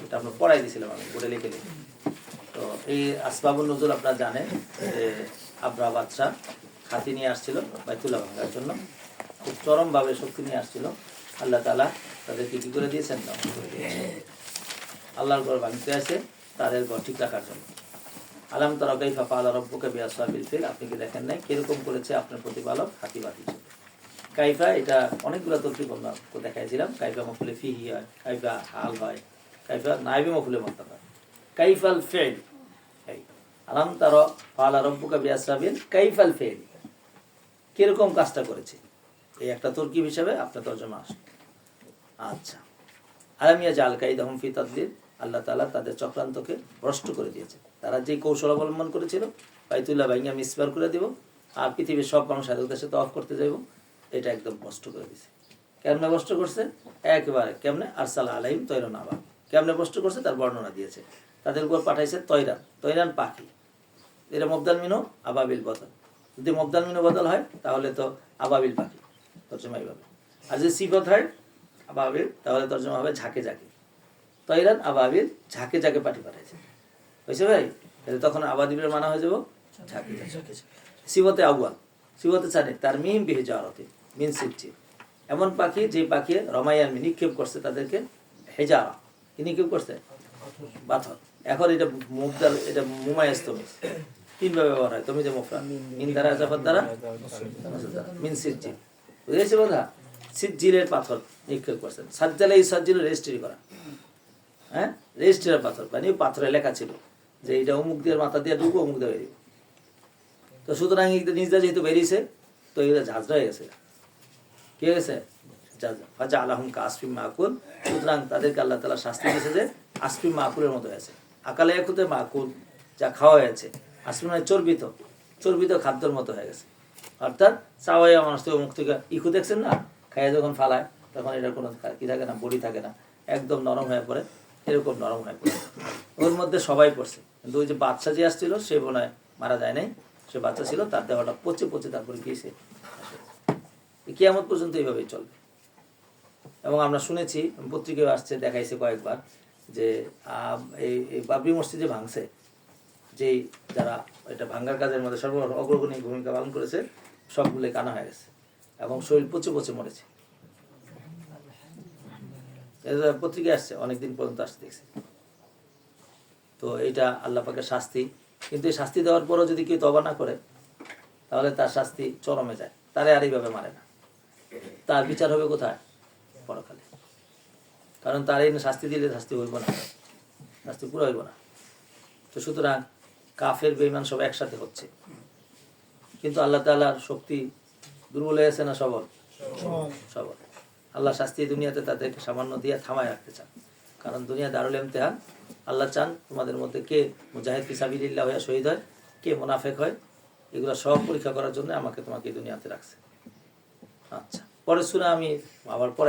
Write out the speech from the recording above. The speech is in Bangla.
এটা আমরা পড়াই দিয়েছিলাম, আমি বোর্ডে লিখে লিখে। তো এই আসবাবুন নুজুল আপনারা জানেন যে আবরা বাদশাহ হাতি নিয়ে আসছিল বাইতুল্লাহ ভাঙার জন্য, খুব চরমভাবে শক্তি নিয়ে আসছিল। আল্লাহ তাআলা তাদেরকে কী করে দিয়েছেন? ধ্বংস করে দিয়েছেন। আল্লাহর ঘর ভাঙতে আসে তাদের ঘর ঠিক রাখার জন্য। আলাম তারা কাইফা ফাআলা রাব্বুকা বিআসহাবিল ফিল, আপনি কি দেখেন নাই কিরকম করেছে আপনার প্রতিপালক হাতিবাদী। কাইফা এটা অনেকগুলো তরকিব আমরা দেখাইছিলাম। কাইফা মফুলে ফিহি হয়, কাইফা হাল হয়, কাইফা নাইবে মফুলে মতাব হয়। কাইফাল ফেল, আলাম তারা ফাআলা রাব্বুকা বিআসহাবিল কাইফাল ফেল, কিরকম কাজটা করেছে, এই একটা তরকিব হিসাবে আপনার তর্জমা আসে। আচ্ছা, আলামিয়া জাল কাইদাহুম ফি তাদলিল, আল্লাহ তাআলা তাদের চক্রান্তকে ভ্রষ্ট করে দিয়েছে। তারা যে কৌশল অবলম্বন করেছিল, বাইতুল্লাহ ভাইঙ্গা মিসবার করে দিব আর পৃথিবীর সব মানুষ উদ্দেশ্যে তওয়াফ করতে যাইব, এটা একদম ভ্রষ্ট করে দিয়েছে। কেমনে ভ্রষ্ট করছে? একেবারে কেমনে? আরসালা আলাইহিম তয়রান আবাব, কেমনে ভ্রষ্ট করছে তার বর্ণনা দিয়েছে। তাদের উপর পাঠাইছে তয়রান, তয়রান পাখি, এটা মবদাল মিনো আবাবিল বদল। যদি মবদাল মিনো বদল হয় তাহলে তো আবাবিল পাখি তর্জমা এইভাবে, আর যদি সিফত হয় আবাবিল তাহলে তর্জমা হবে ঝাঁকে ঝাঁকে। তয়রান আবাবিল, ঝাঁকে ঝাঁকে পাঠি পাঠাইছে, বুঝছে ভাই? তখন আবাদিবের মানা হয়ে যাব ঝাঁকে ঝাঁকে। সিবতে আউয়াল, সিবতে চানে তার মিম বিহে জারতে মিন সিচ্ছি, এমন পাখি যে পাখি রমাইয়ান নিক্ষেপ করছে তাদেরকে, হেজারা কি নিক্ষেপ করছে? পাথর। এখন এটা মুবদাল, এটা মুমায়াজ তমিজ, তিনভাবে ব্যবহার হয়। তমিজে মুফরাদ, মিন দ্বারা জাফাত দ্বারা মিন সিজ্জিল, বুঝেছি কথা? সিজ্জিলের পাথর নিক্ষেপ করছেন। সাজ্জালে এই সাজ্জিল রেজিস্ট্রি করা, হ্যাঁ রেজিস্ট্রির পাথর, মানে পাথরে লেখা ছিল যে এটা অমুক দিয়ে মাথা দিয়ে ঢুকবো, অমুক দিয়ে বেরিয়ে। তো সুতরাং নিজটা যেহেতু বেরিয়েছে তো এগুলো ঝাঁঝরা হয়ে গেছে। কি হয়ে গেছে? ফাজা আলাহুম কা আসফিম মাকুল, সুতরাং তাদেরকে আল্লাহ তাআলা শাস্তি দিয়েছে যে আসফিম মাকুলের মতো হয়েছে। আকালে একুতে মাকুল, যা খাওয়া হয়েছে, আসফিম মানে চর্বিত, চর্বিত খাদ্যের মতো হয়ে গেছে। অর্থাৎ চাওয়াইয়া মানুষ থেকে মুখ থেকে ইকু দেখছেন না, খাইয়া যখন ফালায় তখন এটার কোনো কি থাকে না, বডি থাকে না, একদম নরম হয়ে পড়ে, এরকম নরম হয়ে পড়ে। ওর মধ্যে সবাই পড়ছে, কিন্তু ওই যে বাচ্চা যে আসছিল সে মনে হয় মারা যায় নাই, সে বাচ্চা ছিল, তার দেহটা পচে পচে তারপরে গিয়েছে। কিয়ামত পর্যন্ত এইভাবেই চলবে। এবং আমরা শুনেছি, পত্রিকায় আসছে, দেখাইছে কয়েকবার যে এই বাবরি মসজিদে ভাঙছে, যেই যারা এটা ভাঙ্গার কাজের মধ্যে অগ্রগণী ভূমিকা পালন করেছে, সবগুলো কানা হয়ে গেছে এবং শরীর পচে পচে মরেছে। পত্রিকায় আসছে, অনেকদিন পর্যন্ত আসতে দেখছি। তো এইটা আল্লাহ পাকের শাস্তি, কিন্তু এই শাস্তি দেওয়ার পরও যদি কেউ তওবা না করে তাহলে তার শাস্তি চরমে যায়, তারে আর এইভাবে মারে না, তার বিচার হবে কোথায়? পরকালে। কারণ তার এই শাস্তি দিলে শাস্তি হইব না, শাস্তি পুরো হইব না। তো সুতরাং কাফের বেঈমান সব একসাথে হচ্ছে, কিন্তু আল্লাহ তাআলার শক্তি দুর্বল হয়েছে না সবল? সবল। আল্লাহ শাস্তি দুনিয়াতে তাদেরকে সামান্য দিয়ে থামায় রাখতে চান, কারণ দুনিয়া দারুল ইমতিহান। আল্লাহ চান তোমাদের মধ্যে কে মুজাহিদ ফি সাবিলিল্লাহ হয়ে শহীদ হয়, কে মুনাফিক হয়, এগুলো সব পরীক্ষা করার জন্য আমাকে তোমাকে এই দুনিয়াতে রাখছে। আচ্ছা, পরের সূরা আমি আবার পরে